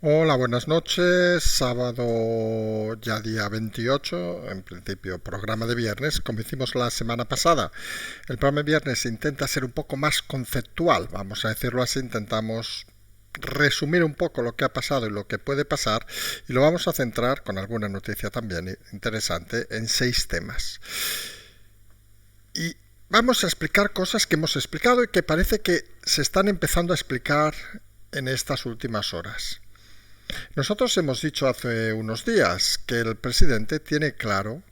Hola, buenas noches. Sábado ya día 28, en principio programa de viernes, como hicimos la semana pasada. El programa de viernes intenta ser un poco más conceptual, vamos a decirlo así, intentamos resumir un poco lo que ha pasado y lo que puede pasar y lo vamos a centrar con alguna noticia también interesante en 6 temas. Y vamos a explicar cosas que hemos explicado y que parece que se están empezando a explicar en estas últimas horas. Nosotros hemos dicho hace unos días que el presidente tiene claro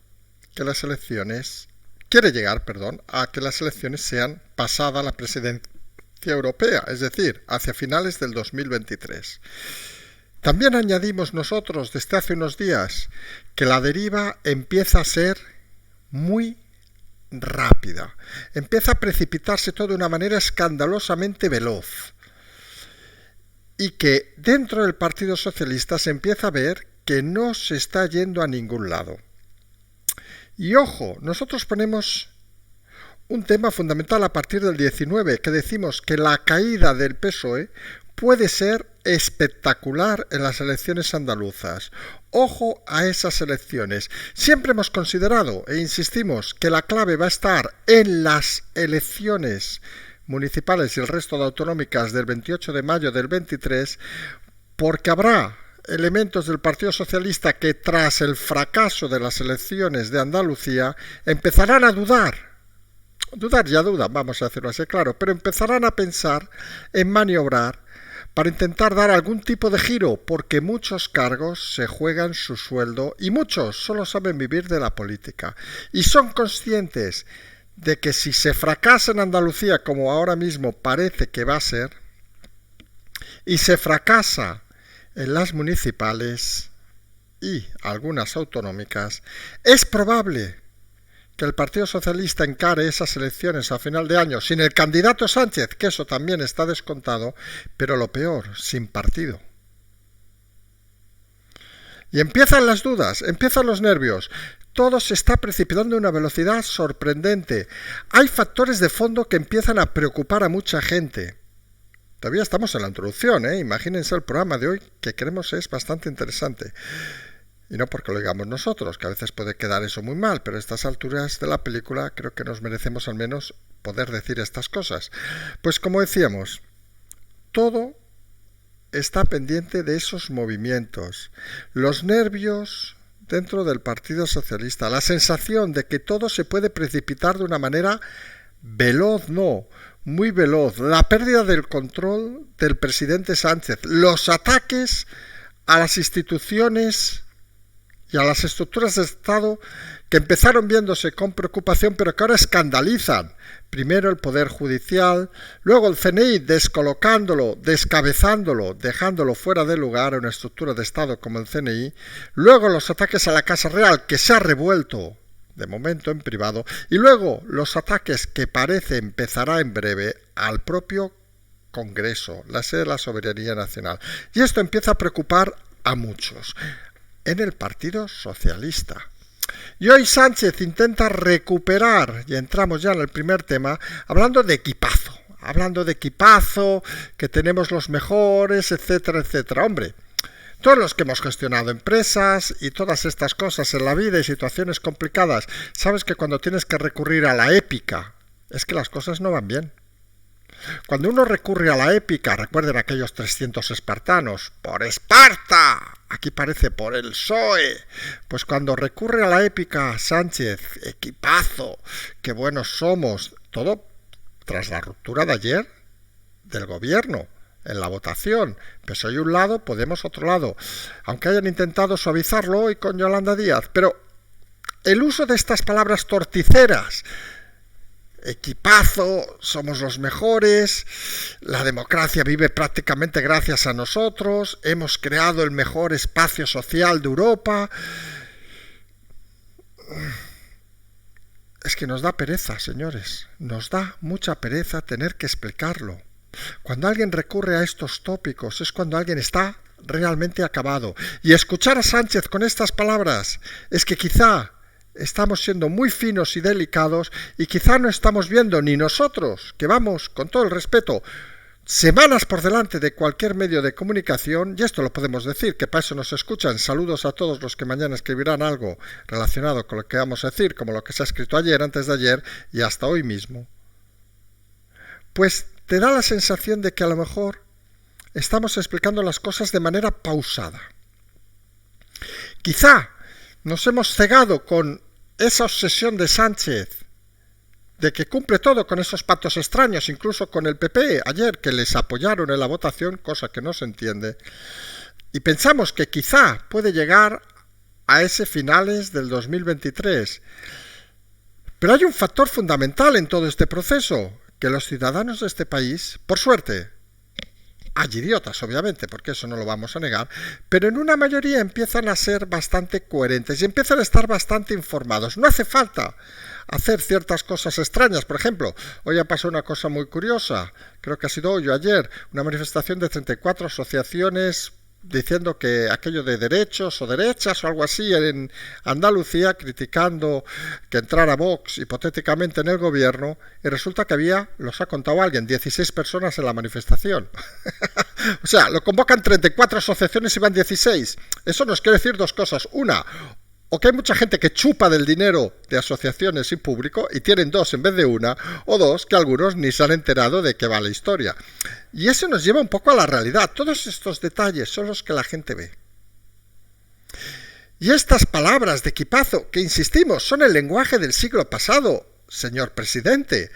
que las elecciones, quiere llegar, a que las elecciones sean pasada la presidencia europea, es decir, hacia finales del 2023. También añadimos nosotros desde hace unos días que la deriva empieza a ser muy rápida, empieza a precipitarse todo de una manera escandalosamente veloz. Y que dentro del Partido Socialista se empieza a ver que no se está yendo a ningún lado. Y ojo, nosotros ponemos un tema fundamental a partir del 19, que decimos que la caída del PSOE puede ser espectacular en las elecciones andaluzas. Ojo a esas elecciones. Siempre hemos considerado e insistimos que la clave va a estar en las elecciones municipales y el resto de autonómicas del 28 de mayo del 23, porque habrá elementos del Partido Socialista que tras el fracaso de las elecciones de Andalucía empezarán a dudar ya dudan, vamos a decirlo así claro, pero empezarán a pensar en maniobrar para intentar dar algún tipo de giro, porque muchos cargos se juegan su sueldo y muchos solo saben vivir de la política y son conscientes de que si se fracasa en Andalucía, como ahora mismo parece que va a ser, y se fracasa en las municipales y algunas autonómicas, es probable que el Partido Socialista encare esas elecciones a final de año sin el candidato Sánchez, que eso también está descontado, pero lo peor, sin partido. Y empiezan las dudas, empiezan los nervios. Todo se está precipitando a una velocidad sorprendente. Hay factores de fondo que empiezan a preocupar a mucha gente. Todavía estamos en la introducción, Imagínense el programa de hoy, que creemos es bastante interesante. Y no porque lo digamos nosotros, que a veces puede quedar eso muy mal, pero a estas alturas de la película creo que nos merecemos al menos poder decir estas cosas. Pues como decíamos, todo está pendiente de esos movimientos. Los nervios dentro del Partido Socialista, la sensación de que todo se puede precipitar de una manera veloz, no, muy veloz, la pérdida del control del presidente Sánchez, los ataques a las instituciones y a las estructuras de Estado que empezaron viéndose con preocupación, pero que ahora escandalizan. Primero el Poder Judicial, luego el CNI descolocándolo, descabezándolo, dejándolo fuera de lugar a una estructura de Estado como el CNI, luego los ataques a la Casa Real, que se ha revuelto de momento en privado, y luego los ataques que parece empezará en breve al propio Congreso, la sede de la soberanía nacional. Y esto empieza a preocupar a muchos en el Partido Socialista. Y hoy Sánchez intenta recuperar, y entramos ya en el primer tema, hablando de equipazo, que tenemos los mejores, etcétera, etcétera. Hombre, todos los que hemos gestionado empresas y todas estas cosas en la vida y situaciones complicadas, sabes que cuando tienes que recurrir a la épica, es que las cosas no van bien. Cuando uno recurre a la épica, recuerden aquellos 300 espartanos, por Esparta, aquí parece por el PSOE, pues cuando recurre a la épica Sánchez, equipazo, qué buenos somos, todo tras la ruptura de ayer del gobierno, en la votación, PSOE un lado, Podemos otro lado, aunque hayan intentado suavizarlo hoy con Yolanda Díaz, pero el uso de estas palabras torticeras, equipazo, somos los mejores, la democracia vive prácticamente gracias a nosotros, hemos creado el mejor espacio social de Europa. Es que nos da pereza, señores, nos da mucha pereza tener que explicarlo. Cuando alguien recurre a estos tópicos es cuando alguien está realmente acabado. Y escuchar a Sánchez con estas palabras es que quizá estamos siendo muy finos y delicados y quizá no estamos viendo ni nosotros, que vamos, con todo el respeto, semanas por delante de cualquier medio de comunicación, y esto lo podemos decir, que para eso nos escuchan. Saludos a todos los que mañana escribirán algo relacionado con lo que vamos a decir, como lo que se ha escrito ayer, antes de ayer y hasta hoy mismo. Pues te da la sensación de que a lo mejor estamos explicando las cosas de manera pausada. Quizá nos hemos cegado con esa obsesión de Sánchez de que cumple todo con esos pactos extraños, incluso con el PP ayer, que les apoyaron en la votación, cosa que no se entiende, y pensamos que quizá puede llegar a ese finales del 2023. Pero hay un factor fundamental en todo este proceso, que los ciudadanos de este país, por suerte, hay idiotas obviamente, porque eso no lo vamos a negar, pero en una mayoría empiezan a ser bastante coherentes y empiezan a estar bastante informados. No hace falta hacer ciertas cosas extrañas. Por ejemplo, hoy ha pasado una cosa muy curiosa, creo que ha sido hoy o ayer, una manifestación de 34 asociaciones diciendo que aquello de derechos o derechas o algo así en Andalucía, criticando que entrara Vox hipotéticamente en el gobierno, y resulta que había, los ha contado alguien, 16 personas en la manifestación. O sea, lo convocan 34 asociaciones y van 16. Eso nos quiere decir dos cosas. Una, o que hay mucha gente que chupa del dinero de asociaciones y público y tienen dos en vez de una, o dos, que algunos ni se han enterado de qué va la historia. Y eso nos lleva un poco a la realidad. Todos estos detalles son los que la gente ve. Y estas palabras de equipazo, que insistimos, son el lenguaje del siglo pasado, señor presidente.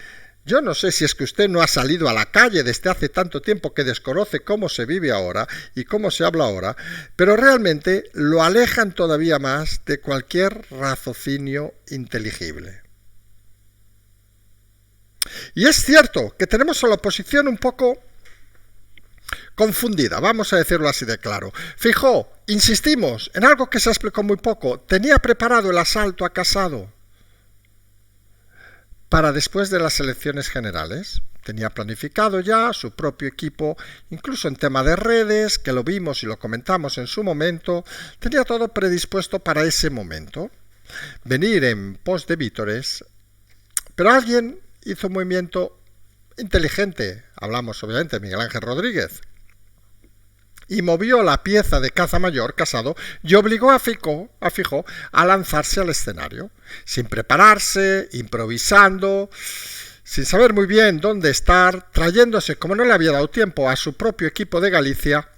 Yo no sé si es que usted no ha salido a la calle desde hace tanto tiempo que desconoce cómo se vive ahora y cómo se habla ahora, pero realmente lo alejan todavía más de cualquier raciocinio inteligible. Y es cierto que tenemos a la oposición un poco confundida, vamos a decirlo así de claro. Fijó, insistimos en algo que se explicó muy poco, tenía preparado el asalto a Casado para después de las elecciones generales. Tenía planificado ya su propio equipo, incluso en tema de redes, que lo vimos y lo comentamos en su momento, tenía todo predispuesto para ese momento. Venir en pos de vítores, pero alguien hizo un movimiento inteligente, hablamos obviamente de Miguel Ángel Rodríguez, y movió la pieza de caza mayor, Casado, y obligó a Feijóo a lanzarse al escenario, sin prepararse, improvisando, sin saber muy bien dónde estar, trayéndose, como no le había dado tiempo, a su propio equipo de Galicia,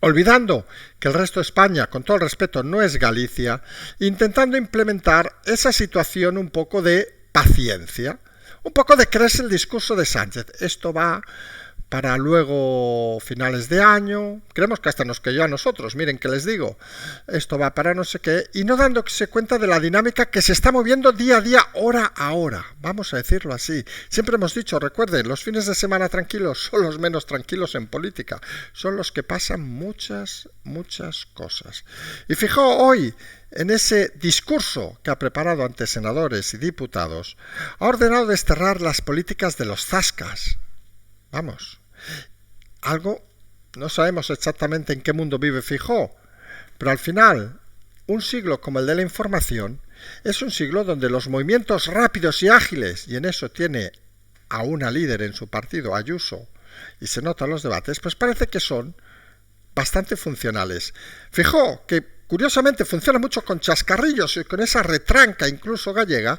olvidando que el resto de España, con todo el respeto, no es Galicia, intentando implementar esa situación un poco de paciencia, un poco de creerse el discurso de Sánchez. Esto va para luego finales de año, creemos que hasta nos cayó a nosotros, miren que les digo, esto va para no sé qué, y no dándose cuenta de la dinámica que se está moviendo día a día, hora a hora, vamos a decirlo así. Siempre hemos dicho, recuerden, los fines de semana tranquilos son los menos tranquilos en política, son los que pasan muchas cosas. Y fijaos hoy, en ese discurso que ha preparado ante senadores y diputados, ha ordenado desterrar las políticas de los zascas. Vamos, algo, no sabemos exactamente en qué mundo vive Feijóo, pero al final, un siglo como el de la información es un siglo donde los movimientos rápidos y ágiles, y en eso tiene a una líder en su partido, Ayuso, y se notan los debates, pues parece que son bastante funcionales. Feijóo, que curiosamente funciona mucho con chascarrillos y con esa retranca incluso gallega,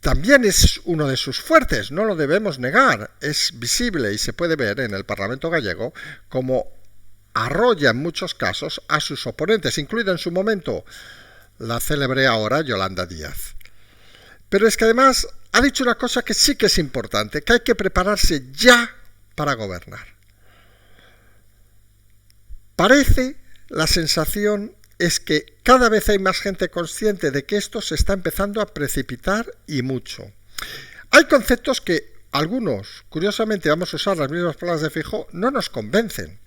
también es uno de sus fuertes, no lo debemos negar, es visible y se puede ver en el Parlamento gallego como arrolla en muchos casos a sus oponentes, incluida en su momento la célebre ahora Yolanda Díaz. Pero es que además ha dicho una cosa que sí que es importante, que hay que prepararse ya para gobernar. Parece, la sensación es que cada vez hay más gente consciente de que esto se está empezando a precipitar y mucho. Hay conceptos que algunos, curiosamente vamos a usar las mismas palabras de Feijóo, no nos convencen.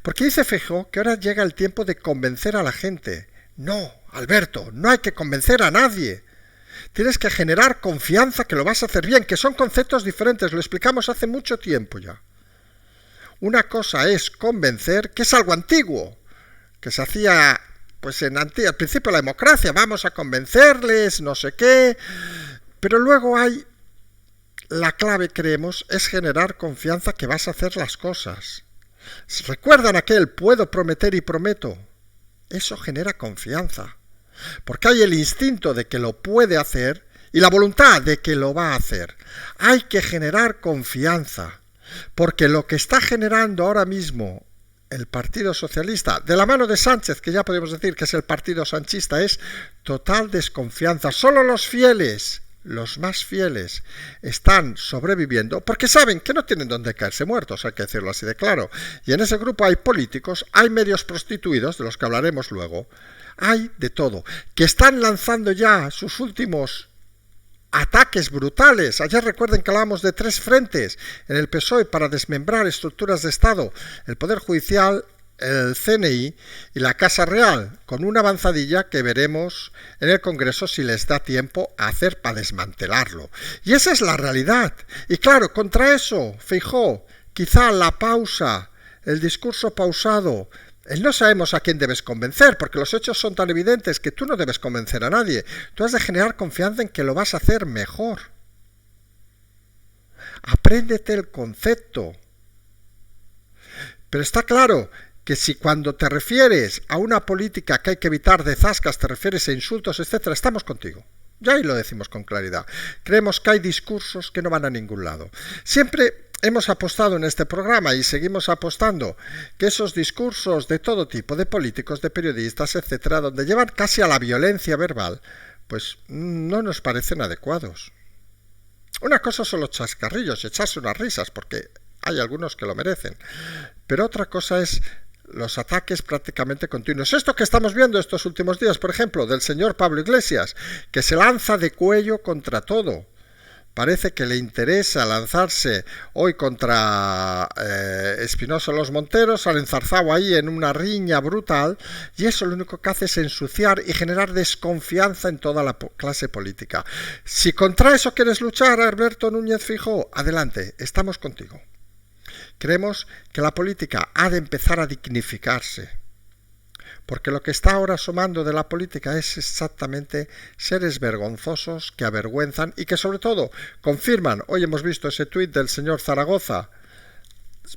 Porque dice Feijóo que ahora llega el tiempo de convencer a la gente. No, Alberto, no hay que convencer a nadie. Tienes que generar confianza que lo vas a hacer bien, que son conceptos diferentes, lo explicamos hace mucho tiempo ya. Una cosa es convencer, que es algo antiguo, que se hacía pues al principio de la democracia, vamos a convencerles, no sé qué, pero luego hay la clave, creemos, es generar confianza que vas a hacer las cosas. ¿Recuerdan aquel puedo prometer y prometo? Eso genera confianza, porque hay el instinto de que lo puede hacer y la voluntad de que lo va a hacer. Hay que generar confianza, porque lo que está generando ahora mismo el Partido Socialista, de la mano de Sánchez, que ya podemos decir que es el partido sanchista, es total desconfianza. Solo los fieles, los más fieles, están sobreviviendo porque saben que no tienen dónde caerse muertos, hay que decirlo así de claro. Y en ese grupo hay políticos, hay medios prostituidos, de los que hablaremos luego, hay de todo, que están lanzando ya sus últimos ataques brutales. Ayer recuerden que hablábamos de 3 frentes en el PSOE para desmembrar estructuras de Estado, el Poder Judicial, el CNI y la Casa Real, con una avanzadilla que veremos en el Congreso si les da tiempo a hacer para desmantelarlo. Y esa es la realidad. Y claro, contra eso, Feijóo, quizá la pausa, el discurso pausado, no sabemos a quién debes convencer, porque los hechos son tan evidentes que tú no debes convencer a nadie. Tú has de generar confianza en que lo vas a hacer mejor. Apréndete el concepto. Pero está claro que si cuando te refieres a una política que hay que evitar de zascas, te refieres a insultos, etcétera, estamos contigo. Ya ahí lo decimos con claridad. Creemos que hay discursos que no van a ningún lado. Siempre hemos apostado en este programa y seguimos apostando que esos discursos de todo tipo, de políticos, de periodistas, etcétera, donde llevan casi a la violencia verbal, pues no nos parecen adecuados. Una cosa son los chascarrillos y echarse unas risas, porque hay algunos que lo merecen, pero otra cosa es los ataques prácticamente continuos. Esto que estamos viendo estos últimos días, por ejemplo, del señor Pablo Iglesias, que se lanza de cuello contra todo. Parece que le interesa lanzarse hoy contra Espinosa Los Monteros, al enzarzado ahí en una riña brutal, y eso lo único que hace es ensuciar y generar desconfianza en toda la clase política. Si contra eso quieres luchar, Alberto Núñez Feijóo, adelante, estamos contigo. Creemos que la política ha de empezar a dignificarse, porque lo que está ahora asomando de la política es exactamente seres vergonzosos que avergüenzan y que sobre todo confirman, hoy hemos visto ese tuit del señor Zaragoza,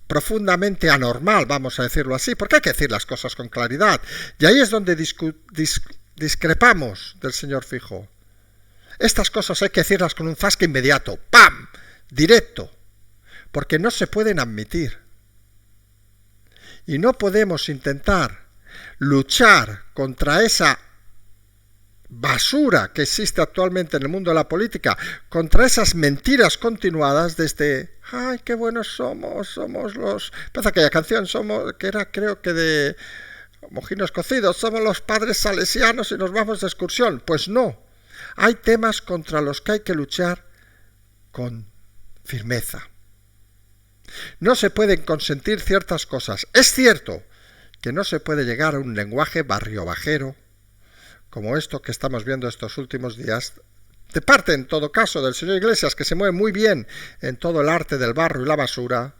profundamente anormal, vamos a decirlo así, porque hay que decir las cosas con claridad, y ahí es donde discrepamos del señor Feijóo. Estas cosas hay que decirlas con un zasca inmediato, ¡pam!, directo, porque no se pueden admitir. Y no podemos intentar luchar contra esa basura que existe actualmente en el mundo de la política, contra esas mentiras continuadas desde ¡ay, qué buenos somos los... Empieza aquella canción, que era creo que de Mojinos Cocidos, somos los padres salesianos y nos vamos de excursión. Pues no, hay temas contra los que hay que luchar con firmeza. No se pueden consentir ciertas cosas. Es cierto que no se puede llegar a un lenguaje barriobajero, como esto que estamos viendo estos últimos días, de parte, en todo caso, del señor Iglesias, que se mueve muy bien en todo el arte del barro y la basura.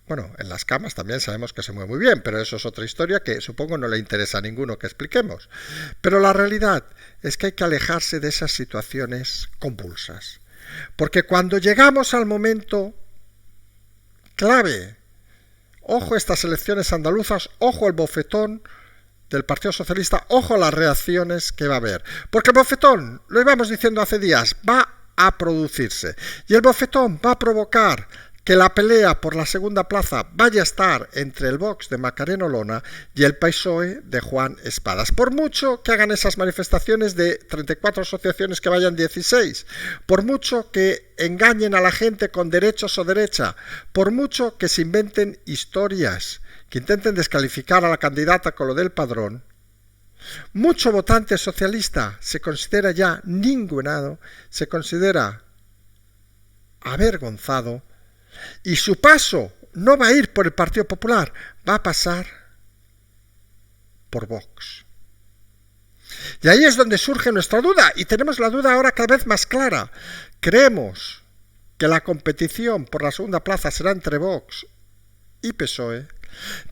Bueno, en las camas también sabemos que se mueve muy bien, pero eso es otra historia que supongo no le interesa a ninguno que expliquemos. Pero la realidad es que hay que alejarse de esas situaciones convulsas. Porque cuando llegamos al momento clave, ojo estas elecciones andaluzas, ojo el bofetón del Partido Socialista, ojo las reacciones que va a haber. Porque el bofetón, lo íbamos diciendo hace días, va a producirse. Y el bofetón va a provocar que la pelea por la segunda plaza vaya a estar entre el Vox de Macarena Olona y el PSOE de Juan Espadas. Por mucho que hagan esas manifestaciones de 34 asociaciones que vayan 16, por mucho que engañen a la gente con derechos o derecha, por mucho que se inventen historias, que intenten descalificar a la candidata con lo del padrón, mucho votante socialista se considera ya ningunado, se considera avergonzado, y su paso no va a ir por el Partido Popular, va a pasar por Vox. Y ahí es donde surge nuestra duda, y tenemos la duda ahora cada vez más clara. Creemos que la competición por la segunda plaza será entre Vox y PSOE,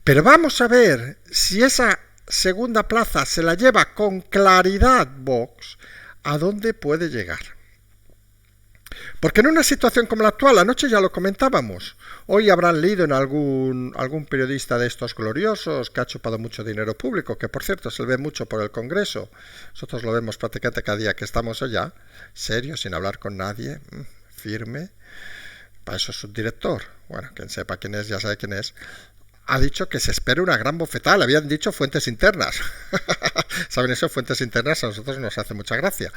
pero vamos a ver si esa segunda plaza se la lleva con claridad Vox, ¿a dónde puede llegar? Porque en una situación como la actual, anoche ya lo comentábamos, hoy habrán leído en algún periodista de estos gloriosos que ha chupado mucho dinero público, que por cierto se le ve mucho por el Congreso, nosotros lo vemos prácticamente cada día que estamos allá, serio, sin hablar con nadie, firme, para eso es un director, bueno, quien sepa quién es ya sabe quién es, ha dicho que se espera una gran bofetada, le habían dicho fuentes internas. ¿Saben eso? Fuentes internas a nosotros nos hace mucha gracia.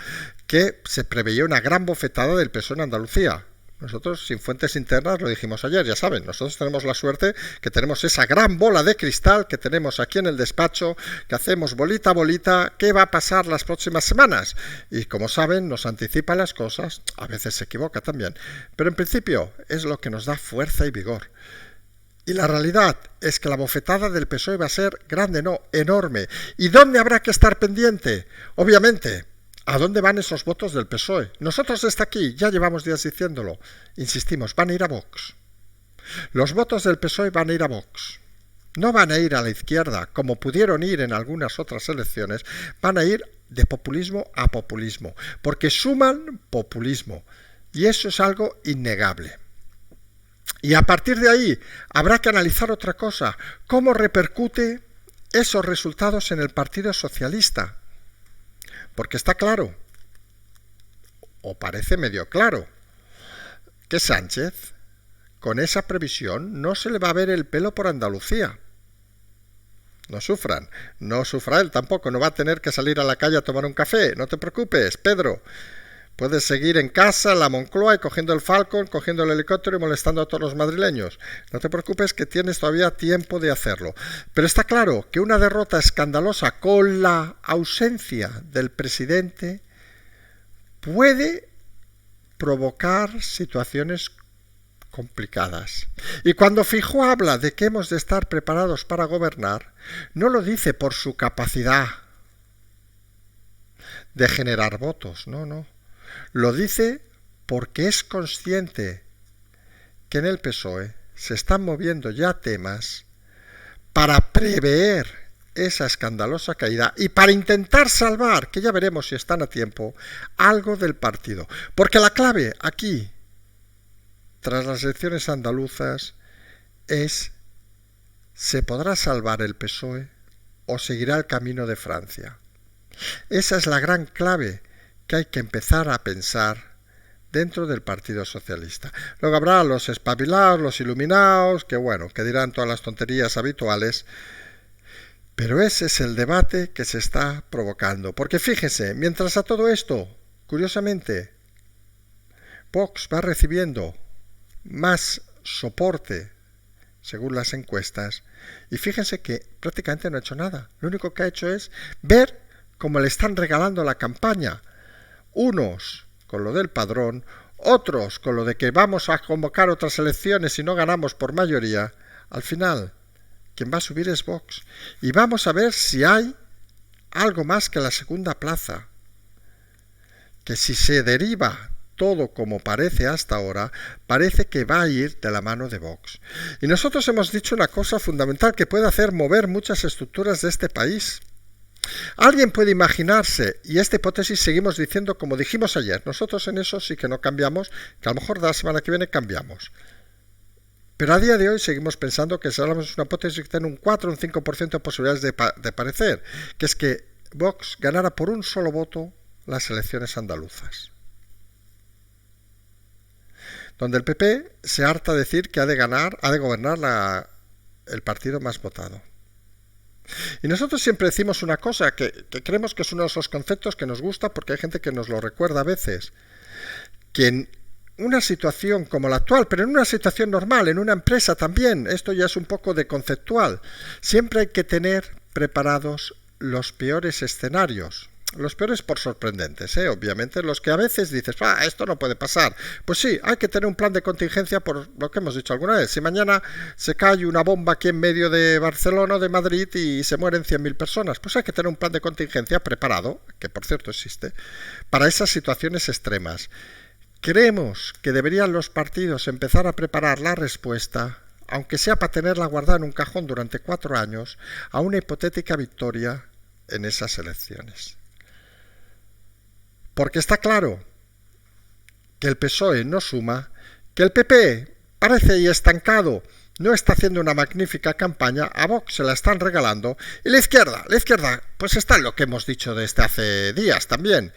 Que se preveía una gran bofetada del PSOE en Andalucía. Nosotros, sin fuentes internas, lo dijimos ayer, ya saben, nosotros tenemos la suerte que tenemos esa gran bola de cristal que tenemos aquí en el despacho, que hacemos bolita a bolita, ¿qué va a pasar las próximas semanas? Y como saben, nos anticipa las cosas, a veces se equivoca también, pero en principio es lo que nos da fuerza y vigor. Y la realidad es que la bofetada del PSOE va a ser grande, no, enorme. ¿Y dónde habrá que estar pendiente? Obviamente, ¿a dónde van esos votos del PSOE? Nosotros desde aquí ya llevamos días diciéndolo. Insistimos, van a ir a Vox. Los votos del PSOE van a ir a Vox. No van a ir a la izquierda, como pudieron ir en algunas otras elecciones. Van a ir de populismo a populismo, porque suman populismo. Y eso es algo innegable. Y a partir de ahí habrá que analizar otra cosa, cómo repercute esos resultados en el Partido Socialista. Porque está claro, o parece medio claro, que Sánchez, con esa previsión, no se le va a ver el pelo por Andalucía. No sufran, no sufra él tampoco, no va a tener que salir a la calle a tomar un café, no te preocupes, Pedro. Puedes seguir en casa, en la Moncloa, y cogiendo el Falcon, cogiendo el helicóptero y molestando a todos los madrileños. No te preocupes que tienes todavía tiempo de hacerlo. Pero está claro que una derrota escandalosa con la ausencia del presidente puede provocar situaciones complicadas. Y cuando Feijóo habla de que hemos de estar preparados para gobernar, no lo dice por su capacidad de generar votos, no. Lo dice porque es consciente que en el PSOE se están moviendo ya temas para prever esa escandalosa caída y para intentar salvar, que ya veremos si están a tiempo, algo del partido. Porque la clave aquí, tras las elecciones andaluzas, es: ¿se podrá salvar el PSOE o seguirá el camino de Francia? Esa es la gran clave que hay que empezar a pensar dentro del Partido Socialista. Luego habrá los espabilados, los iluminados, que bueno, que dirán todas las tonterías habituales, pero ese es el debate que se está provocando. Porque fíjense, mientras a todo esto, curiosamente, Vox va recibiendo más soporte según las encuestas, y fíjense que prácticamente no ha hecho nada. Lo único que ha hecho es ver cómo le están regalando la campaña. Unos con lo del padrón, otros con lo de que vamos a convocar otras elecciones y no ganamos por mayoría. Al final, quien va a subir es Vox. Y vamos a ver si hay algo más que la segunda plaza. Que si se deriva todo como parece hasta ahora, parece que va a ir de la mano de Vox. Y nosotros hemos dicho una cosa fundamental que puede hacer mover muchas estructuras de este país. Alguien puede imaginarse, y esta hipótesis seguimos diciendo como dijimos ayer, nosotros en eso sí que no cambiamos, que a lo mejor la semana que viene cambiamos. Pero a día de hoy seguimos pensando que si hablamos de una hipótesis que tiene un 4 o un 5% de posibilidades de parecer, que es que Vox ganara por un solo voto las elecciones andaluzas. Donde el PP se harta de decir que ha de gobernar el partido más votado. Y nosotros siempre decimos una cosa que creemos que es uno de esos conceptos que nos gusta porque hay gente que nos lo recuerda a veces, que en una situación como la actual, pero en una situación normal, en una empresa también, esto ya es un poco de conceptual, siempre hay que tener preparados los peores escenarios. Los peores por sorprendentes, obviamente, los que a veces dices, esto no puede pasar. Pues sí, hay que tener un plan de contingencia por lo que hemos dicho alguna vez. Si mañana se cae una bomba aquí en medio de Barcelona o de Madrid y se mueren 100.000 personas, pues hay que tener un plan de contingencia preparado, que por cierto existe, para esas situaciones extremas. Creemos que deberían los partidos empezar a preparar la respuesta, aunque sea para tenerla guardada en un cajón durante 4 años, a una hipotética victoria en esas elecciones. Porque está claro que el PSOE no suma, que el PP parece y estancado, no está haciendo una magnífica campaña, a Vox se la están regalando, y la izquierda, pues está en lo que hemos dicho desde hace días también,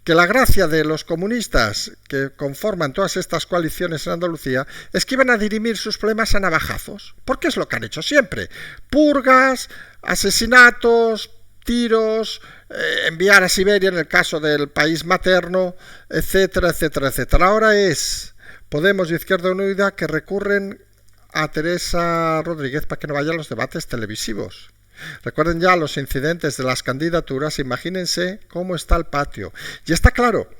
que la gracia de los comunistas que conforman todas estas coaliciones en Andalucía es que iban a dirimir sus problemas a navajazos, porque es lo que han hecho siempre, purgas, asesinatos, tiros, enviar a Siberia en el caso del país materno, etcétera, etcétera, etcétera. Ahora es Podemos y Izquierda Unida que recurren a Teresa Rodríguez para que no vaya a los debates televisivos. Recuerden ya los incidentes de las candidaturas, imagínense cómo está el patio. Y está claro,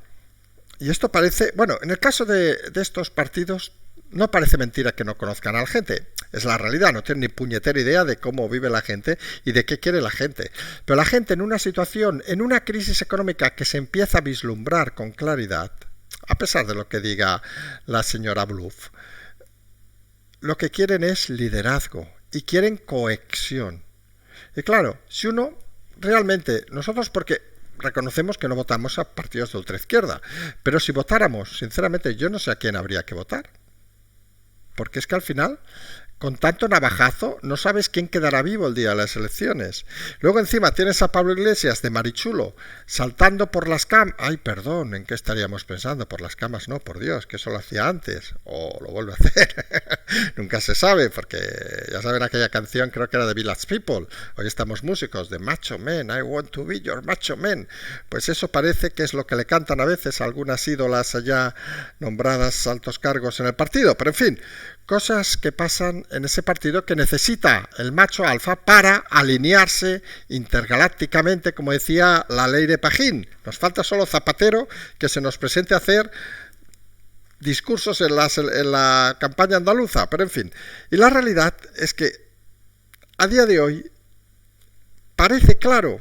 y esto parece, bueno, en el caso de estos partidos, no parece mentira que no conozcan a la gente. Es la realidad, no tienen ni puñetera idea de cómo vive la gente y de qué quiere la gente. Pero la gente en una situación, en una crisis económica que se empieza a vislumbrar con claridad, a pesar de lo que diga la señora Bluff, lo que quieren es liderazgo y quieren cohesión. Y claro, si uno realmente, nosotros porque reconocemos que no votamos a partidos de ultraizquierda, pero si votáramos, sinceramente, yo no sé a quién habría que votar. Porque es que al final, con tanto navajazo, no sabes quién quedará vivo el día de las elecciones. Luego encima tienes a Pablo Iglesias de Marichulo saltando por las camas. Ay, perdón, ¿en qué estaríamos pensando? Por las camas, no, por Dios, que eso lo hacía antes. O lo vuelve a hacer. Nunca se sabe, porque ya saben aquella canción, creo que era de Village People. Hoy estamos músicos de Macho Man, I want to be your Macho Man. Pues eso parece que es lo que le cantan a veces a algunas ídolas allá nombradas altos cargos en el partido. Pero en fin, cosas que pasan en ese partido que necesita el macho alfa para alinearse intergalácticamente, como decía la ley de Pajín. Nos falta solo Zapatero que se nos presente a hacer discursos en la campaña andaluza, pero en fin. Y la realidad es que a día de hoy parece claro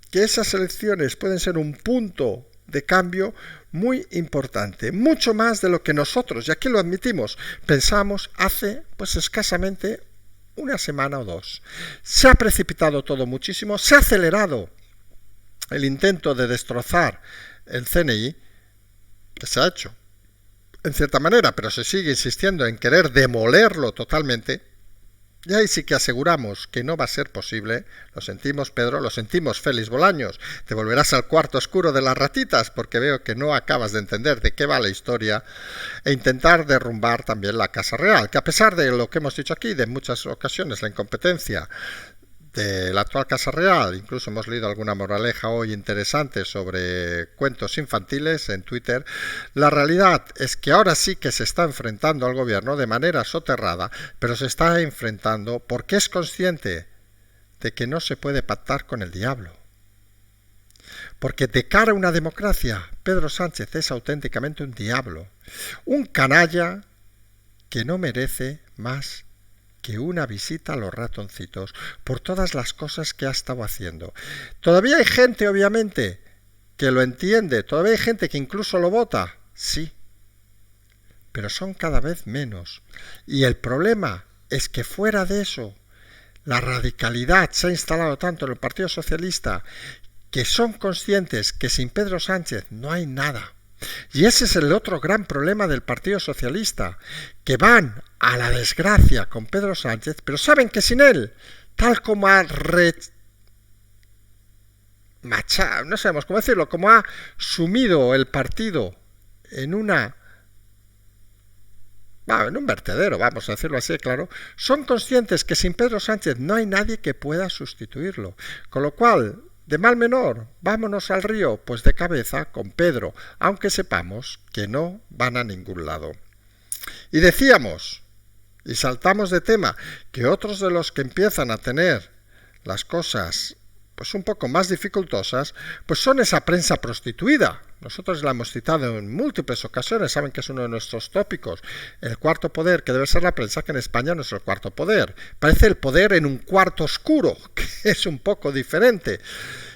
que esas elecciones pueden ser un punto de cambio muy importante, mucho más de lo que nosotros, y aquí lo admitimos, pensamos hace pues escasamente una semana o dos. Se ha precipitado todo muchísimo, se ha acelerado el intento de destrozar el CNI, que se ha hecho en cierta manera, pero se sigue insistiendo en querer demolerlo totalmente. Y ahí sí que aseguramos que no va a ser posible. Lo sentimos, Pedro, lo sentimos, Félix Bolaños. Te volverás al cuarto oscuro de las ratitas porque veo que no acabas de entender de qué va la historia e intentar derrumbar también la Casa Real, que a pesar de lo que hemos dicho aquí, de muchas ocasiones la incompetencia de la actual Casa Real, incluso hemos leído alguna moraleja hoy interesante sobre cuentos infantiles en Twitter, la realidad es que ahora sí que se está enfrentando al gobierno de manera soterrada, pero se está enfrentando porque es consciente de que no se puede pactar con el diablo. Porque de cara a una democracia, Pedro Sánchez es auténticamente un diablo, un canalla que no merece más que una visita a los ratoncitos por todas las cosas que ha estado haciendo. Todavía hay gente, obviamente, que lo entiende, todavía hay gente que incluso lo vota, sí, pero son cada vez menos. Y el problema es que fuera de eso, la radicalidad se ha instalado tanto en el Partido Socialista que son conscientes que sin Pedro Sánchez no hay nada. Y ese es el otro gran problema del Partido Socialista, que van a la desgracia con Pedro Sánchez, pero saben que sin él, tal como ha no sabemos cómo decirlo, como ha sumido el partido en un vertedero, vamos a decirlo así, claro, son conscientes que sin Pedro Sánchez no hay nadie que pueda sustituirlo. Con lo cual, de mal menor, vámonos al río, pues de cabeza con Pedro, aunque sepamos que no van a ningún lado. Y decíamos, y saltamos de tema, que otros de los que empiezan a tener las cosas pues un poco más dificultosas, pues son esa prensa prostituida. Nosotros la hemos citado en múltiples ocasiones, saben que es uno de nuestros tópicos. El cuarto poder, que debe ser la prensa, que en España no es el cuarto poder. Parece el poder en un cuarto oscuro, que es un poco diferente.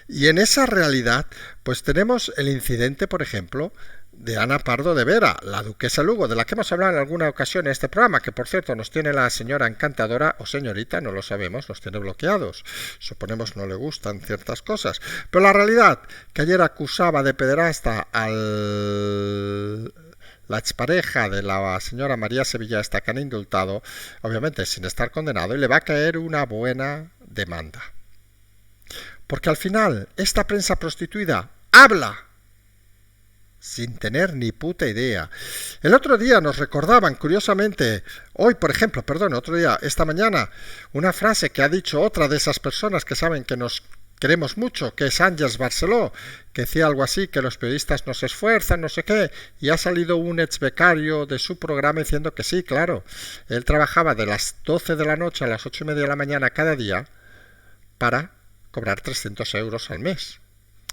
Y en esa realidad, pues tenemos el incidente, por ejemplo, de Ana Pardo de Vera, la duquesa Lugo, de la que hemos hablado en alguna ocasión en este programa, que por cierto nos tiene la señora encantadora, o señorita, no lo sabemos, los tiene bloqueados. Suponemos no le gustan ciertas cosas. Pero la realidad, que ayer acusaba de pederasta al la expareja de la señora María Sevilla esta que han indultado, obviamente sin estar condenado, y le va a caer una buena demanda. Porque al final, esta prensa prostituida habla sin tener ni puta idea. El otro día nos recordaban, curiosamente, hoy, por ejemplo, esta mañana, una frase que ha dicho otra de esas personas que saben que nos queremos mucho, que es Àngels Barceló, que decía algo así, que los periodistas no se esfuerzan, no sé qué, y ha salido un ex becario de su programa diciendo que sí, claro, él trabajaba de las 12 de la noche a las 8:30 de la mañana cada día para cobrar 300 euros al mes.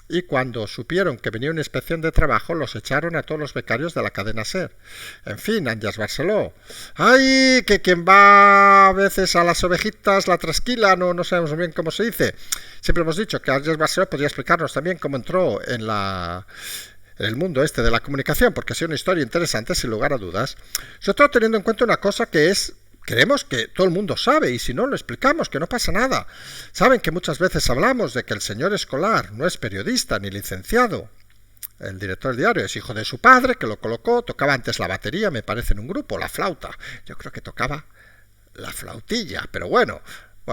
Y cuando supieron que venía una inspección de trabajo, los echaron a todos los becarios de la cadena SER. En fin, Àngels Barceló. ¡Ay! Que quien va a veces a las ovejitas la trasquila, no sabemos muy bien cómo se dice. Siempre hemos dicho que Àngels Barceló podría explicarnos también cómo entró en el mundo este de la comunicación, porque ha sido una historia interesante, sin lugar a dudas. Sobre todo teniendo en cuenta una cosa que es... Creemos que todo el mundo sabe y si no lo explicamos, que no pasa nada. Saben que muchas veces hablamos de que el señor Escolar no es periodista ni licenciado. El director del diario es hijo de su padre, que lo colocó, tocaba antes la batería, me parece, en un grupo, la flauta. Yo creo que tocaba la flautilla, pero bueno,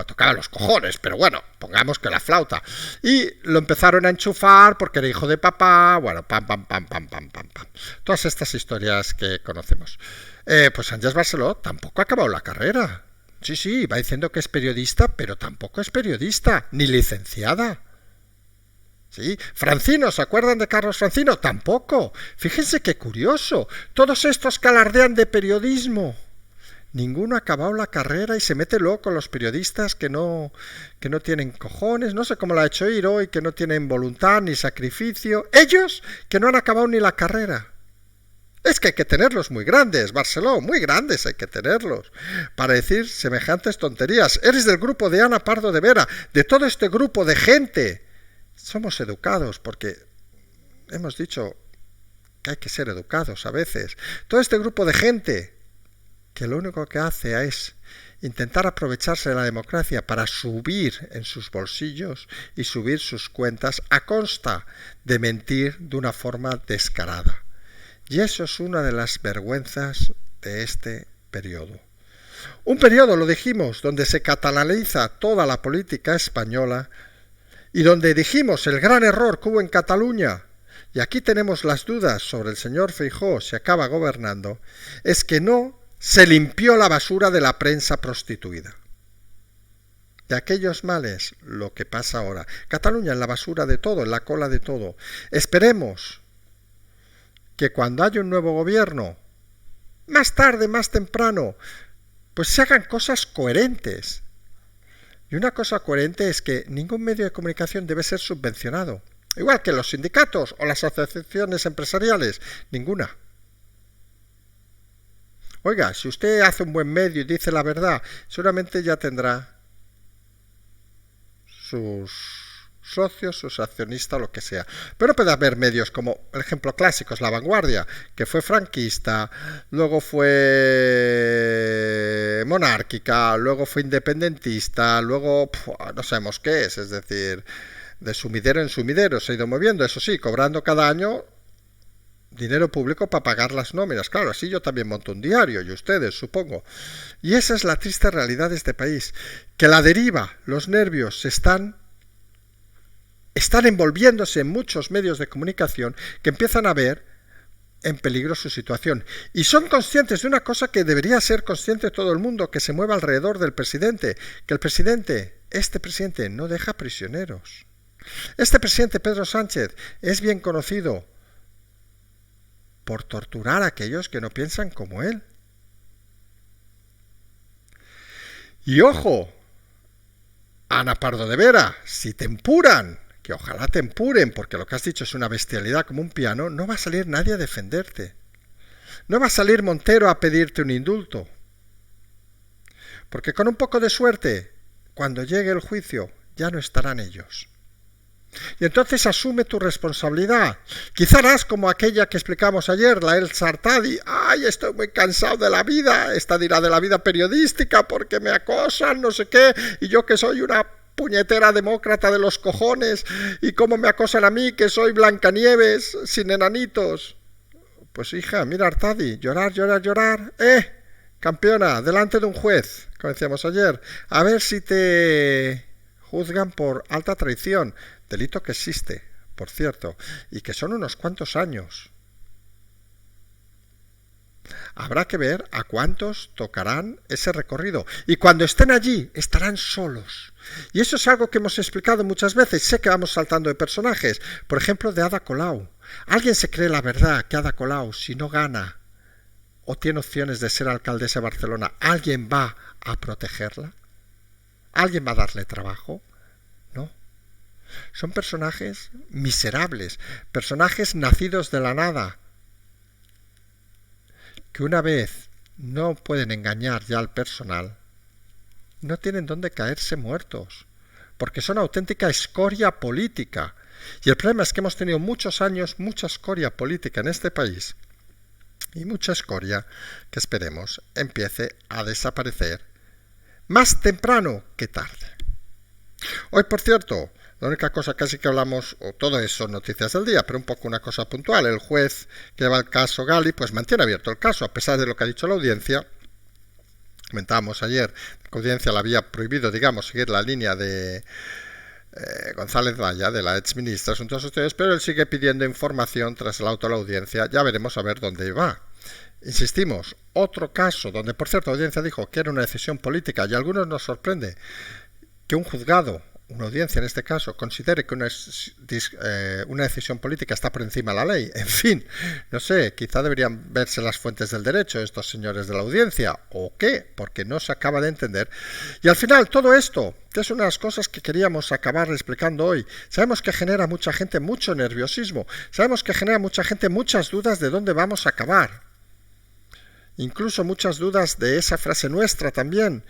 tocaba los cojones, pero bueno, pongamos que la flauta. Y lo empezaron a enchufar porque era hijo de papá, bueno, pam. Todas estas historias que conocemos. Pues Àngels Barceló tampoco ha acabado la carrera. Sí, va diciendo que es periodista, pero tampoco es periodista, ni licenciada. ¿Sí? Francino, ¿se acuerdan de Carlos Francino? Tampoco. Fíjense qué curioso. Todos estos que alardean de periodismo. Ninguno ha acabado la carrera y se mete luego con los periodistas que no tienen cojones, no sé cómo lo ha hecho ir hoy, que no tienen voluntad ni sacrificio. Ellos que no han acabado ni la carrera. Es que hay que tenerlos muy grandes, Barceló, muy grandes hay que tenerlos, para decir semejantes tonterías. Eres del grupo de Ana Pardo de Vera, de todo este grupo de gente. Somos educados porque hemos dicho que hay que ser educados a veces. Todo este grupo de gente que lo único que hace es intentar aprovecharse de la democracia para subir en sus bolsillos y subir sus cuentas a costa de mentir de una forma descarada. Y eso es una de las vergüenzas de este periodo. Un periodo, lo dijimos, donde se catalaniza toda la política española y donde dijimos el gran error que hubo en Cataluña, y aquí tenemos las dudas sobre el señor Feijóo si acaba gobernando, es que no se limpió la basura de la prensa prostituida. De aquellos males, lo que pasa ahora. Cataluña en la basura de todo, en la cola de todo. Esperemos que cuando haya un nuevo gobierno, más tarde, más temprano, pues se hagan cosas coherentes. Y una cosa coherente es que ningún medio de comunicación debe ser subvencionado. Igual que los sindicatos o las asociaciones empresariales, ninguna. Oiga, si usted hace un buen medio y dice la verdad, seguramente ya tendrá sus socios, sus accionistas, lo que sea. Pero puede haber medios como, el ejemplo clásico es La Vanguardia, que fue franquista, luego fue monárquica, luego fue independentista, luego no sabemos qué es decir, de sumidero en sumidero se ha ido moviendo, eso sí, cobrando cada año dinero público para pagar las nóminas. Claro, así yo también monto un diario, y ustedes, supongo. Y esa es la triste realidad de este país, que la deriva, los nervios están envolviéndose en muchos medios de comunicación que empiezan a ver en peligro su situación. Y son conscientes de una cosa que debería ser consciente todo el mundo que se mueva alrededor del presidente, que el presidente, este presidente, no deja prisioneros. Este presidente, Pedro Sánchez, es bien conocido por torturar a aquellos que no piensan como él. Y ojo, Ana Pardo de Vera, si te empuran, que ojalá te empuren, porque lo que has dicho es una bestialidad como un piano, no va a salir nadie a defenderte. No va a salir Montero a pedirte un indulto. Porque con un poco de suerte, cuando llegue el juicio, ya no estarán ellos. Y entonces asume tu responsabilidad. Quizá harás como aquella que explicamos ayer, la El Sartadi. ¡Ay, estoy muy cansado de la vida! Esta dirá de la vida periodística porque me acosan, no sé qué. Y yo que soy una puñetera demócrata de los cojones. Y cómo me acosan a mí, que soy Blancanieves, sin enanitos. Pues hija, mira Artadi, llorar, llorar, llorar. Campeona, delante de un juez, como decíamos ayer. A ver si te juzgan por alta traición. Delito que existe, por cierto, y que son unos cuantos años. Habrá que ver a cuántos tocarán ese recorrido. Y cuando estén allí, estarán solos. Y eso es algo que hemos explicado muchas veces. Sé que vamos saltando de personajes. Por ejemplo, de Ada Colau. ¿Alguien se cree la verdad que Ada Colau, si no gana o tiene opciones de ser alcaldesa de Barcelona, alguien va a protegerla? ¿Alguien va a darle trabajo? No. Son personajes miserables, personajes nacidos de la nada, que una vez no pueden engañar ya al personal, no tienen dónde caerse muertos, porque son auténtica escoria política. Y el problema es que hemos tenido muchos años, mucha escoria política en este país, y mucha escoria que esperemos empiece a desaparecer más temprano que tarde. Hoy, por cierto, la única cosa casi que hablamos, o todo eso son noticias del día, pero un poco una cosa puntual. El juez que lleva el caso Gali, pues mantiene abierto el caso, a pesar de lo que ha dicho la audiencia. Comentábamos ayer que la audiencia le había prohibido, digamos, seguir la línea de González Valla, de la exministra de Asuntos Exteriores, pero él sigue pidiendo información tras el auto de la audiencia. Ya veremos a ver dónde va. Insistimos, otro caso donde, por cierto, la audiencia dijo que era una decisión política, y a algunos nos sorprende que un juzgado, una audiencia en este caso, considere que una decisión política está por encima de la ley. En fin, no sé, quizá deberían verse las fuentes del derecho estos señores de la audiencia, o qué, porque no se acaba de entender. Y al final, todo esto, que es una de las cosas que queríamos acabar explicando hoy, sabemos que genera a mucha gente mucho nerviosismo, sabemos que genera a mucha gente muchas dudas de dónde vamos a acabar. Incluso muchas dudas de esa frase nuestra también,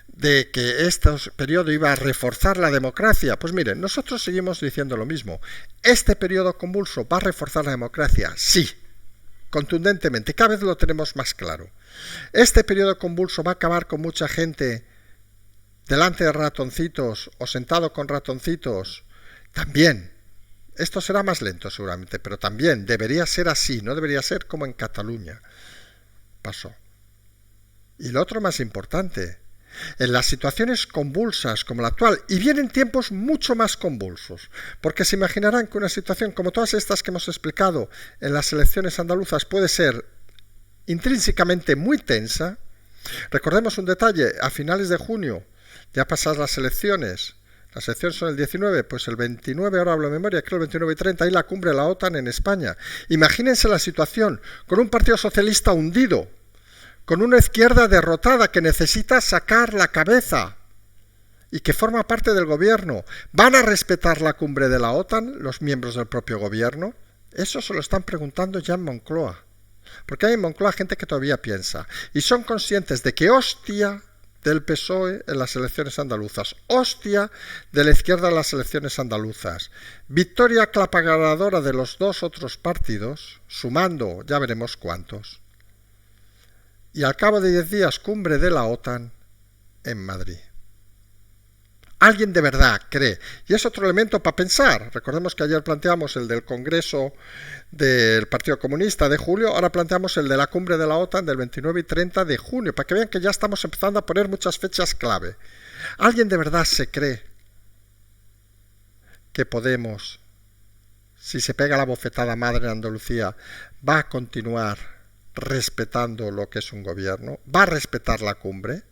de que este periodo iba a reforzar la democracia. Pues miren, nosotros seguimos diciendo lo mismo. ¿Este periodo convulso va a reforzar la democracia? Sí, contundentemente, cada vez lo tenemos más claro. ¿Este periodo convulso va a acabar con mucha gente delante de ratoncitos o sentado con ratoncitos? También. Esto será más lento seguramente, pero también debería ser así, no debería ser como en Cataluña pasó. Y lo otro más importante, en las situaciones convulsas como la actual, y vienen tiempos mucho más convulsos, porque se imaginarán que una situación como todas estas que hemos explicado en las elecciones andaluzas puede ser intrínsecamente muy tensa. Recordemos un detalle, a finales de junio, ya pasadas las elecciones son el 19, pues el 29, ahora hablo de memoria, creo el 29 y 30, hay la cumbre de la OTAN en España. Imagínense la situación, con un partido socialista hundido, con una izquierda derrotada que necesita sacar la cabeza y que forma parte del gobierno. ¿Van a respetar la cumbre de la OTAN los miembros del propio gobierno? Eso se lo están preguntando ya en Moncloa. Porque hay en Moncloa gente que todavía piensa. Y son conscientes de que hostia del PSOE en las elecciones andaluzas, hostia de la izquierda en las elecciones andaluzas, victoria aclaparadora de los dos otros partidos, sumando ya veremos cuántos. Y al cabo de 10 días, cumbre de la OTAN en Madrid. ¿Alguien de verdad cree? Y es otro elemento para pensar. Recordemos que ayer planteamos el del Congreso del Partido Comunista de julio, ahora planteamos el de la cumbre de la OTAN del 29 y 30 de junio, para que vean que ya estamos empezando a poner muchas fechas clave. ¿Alguien de verdad se cree que Podemos, si se pega la bofetada madre en Andalucía, va a continuar respetando lo que es un gobierno? ¿Va a respetar la cumbre?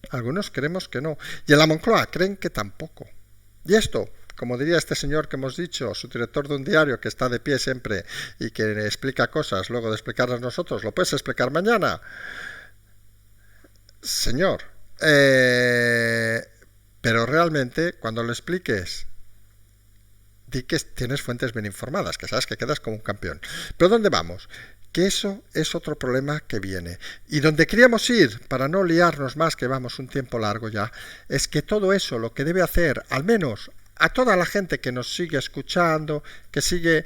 Algunos creemos que no. Y en la Moncloa creen que tampoco. Y esto, como diría este señor que hemos dicho, su director de un diario que está de pie siempre y que explica cosas, luego de explicarlas nosotros, ¿lo puedes explicar mañana? Señor, pero realmente cuando lo expliques, di que tienes fuentes bien informadas, que sabes que quedas como un campeón. ¿Pero dónde vamos? Que eso es otro problema que viene. Y donde queríamos ir, para no liarnos más, que vamos un tiempo largo ya, es que todo eso lo que debe hacer, al menos a toda la gente que nos sigue escuchando, que sigue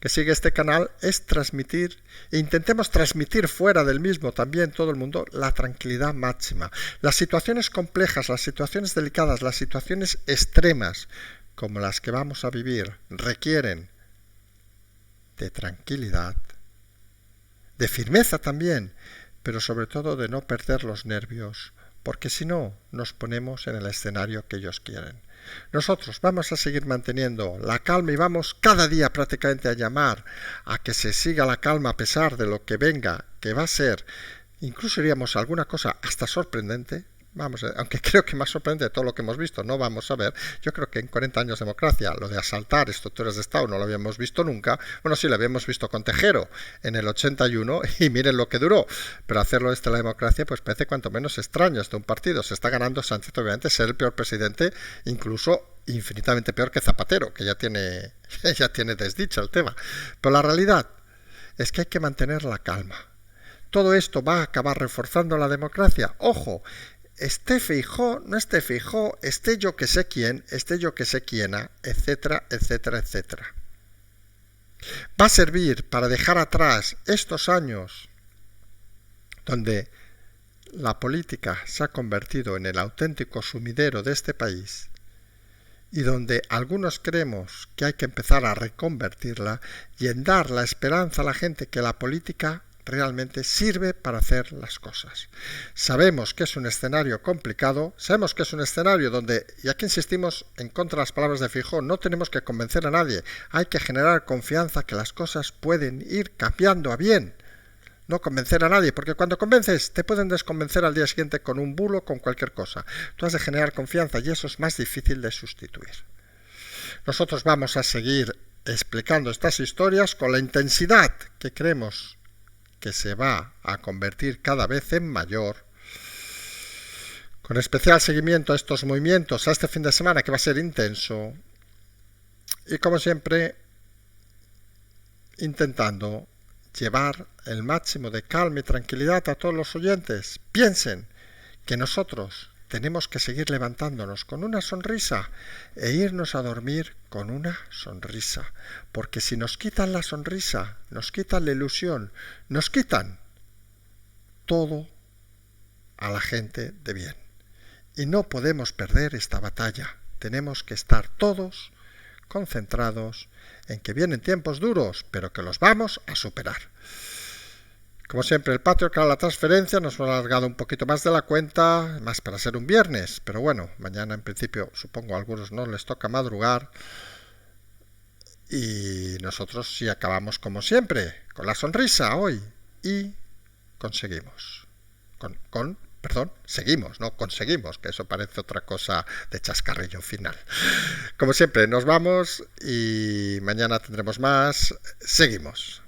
este canal, es transmitir, e intentemos transmitir fuera del mismo también todo el mundo, la tranquilidad máxima. Las situaciones complejas, las situaciones delicadas, las situaciones extremas, como las que vamos a vivir, requieren de tranquilidad, de firmeza también, pero sobre todo de no perder los nervios, porque si no nos ponemos en el escenario que ellos quieren. Nosotros vamos a seguir manteniendo la calma y vamos cada día prácticamente a llamar a que se siga la calma a pesar de lo que venga, que va a ser, incluso diríamos alguna cosa hasta sorprendente. Vamos, aunque creo que más sorprendente de todo lo que hemos visto no vamos a ver. Yo creo que en 40 años de democracia lo de asaltar estructuras de Estado no lo habíamos visto nunca. Bueno, sí, lo habíamos visto con Tejero en el 81 y miren lo que duró. Pero hacerlo desde la democracia pues parece cuanto menos extraño. Este un partido se está ganando Sánchez, obviamente, ser el peor presidente, incluso infinitamente peor que Zapatero, que ya tiene desdicha el tema. Pero la realidad es que hay que mantener la calma. Todo esto va a acabar reforzando la democracia. ¡Ojo! Esté Feijóo, no esté Feijóo, esté yo que sé quién, esté yo que sé quiena, etcétera, etcétera, etcétera. Va a servir para dejar atrás estos años donde la política se ha convertido en el auténtico sumidero de este país y donde algunos creemos que hay que empezar a reconvertirla y en dar la esperanza a la gente que la política realmente sirve para hacer las cosas. Sabemos que es un escenario complicado, sabemos que es un escenario donde, y aquí insistimos en contra de las palabras de Feijóo, no tenemos que convencer a nadie, hay que generar confianza que las cosas pueden ir cambiando a bien. No convencer a nadie, porque cuando convences te pueden desconvencer al día siguiente con un bulo, con cualquier cosa. Tú has de generar confianza y eso es más difícil de sustituir. Nosotros vamos a seguir explicando estas historias con la intensidad que creemos que se va a convertir cada vez en mayor, con especial seguimiento a estos movimientos, a este fin de semana que va a ser intenso, y como siempre, intentando llevar el máximo de calma y tranquilidad a todos los oyentes. Piensen que nosotros tenemos que seguir levantándonos con una sonrisa e irnos a dormir con una sonrisa. Porque si nos quitan la sonrisa, nos quitan la ilusión, nos quitan todo a la gente de bien. Y no podemos perder esta batalla. Tenemos que estar todos concentrados en que vienen tiempos duros, pero que los vamos a superar. Como siempre, el Patreon, la transferencia, nos ha alargado un poquito más de la cuenta, más para ser un viernes, pero bueno, mañana en principio supongo a algunos no les toca madrugar y nosotros sí acabamos como siempre, con la sonrisa hoy y conseguimos. Seguimos, no conseguimos, que eso parece otra cosa de chascarrillo final. Como siempre, nos vamos y mañana tendremos más. Seguimos.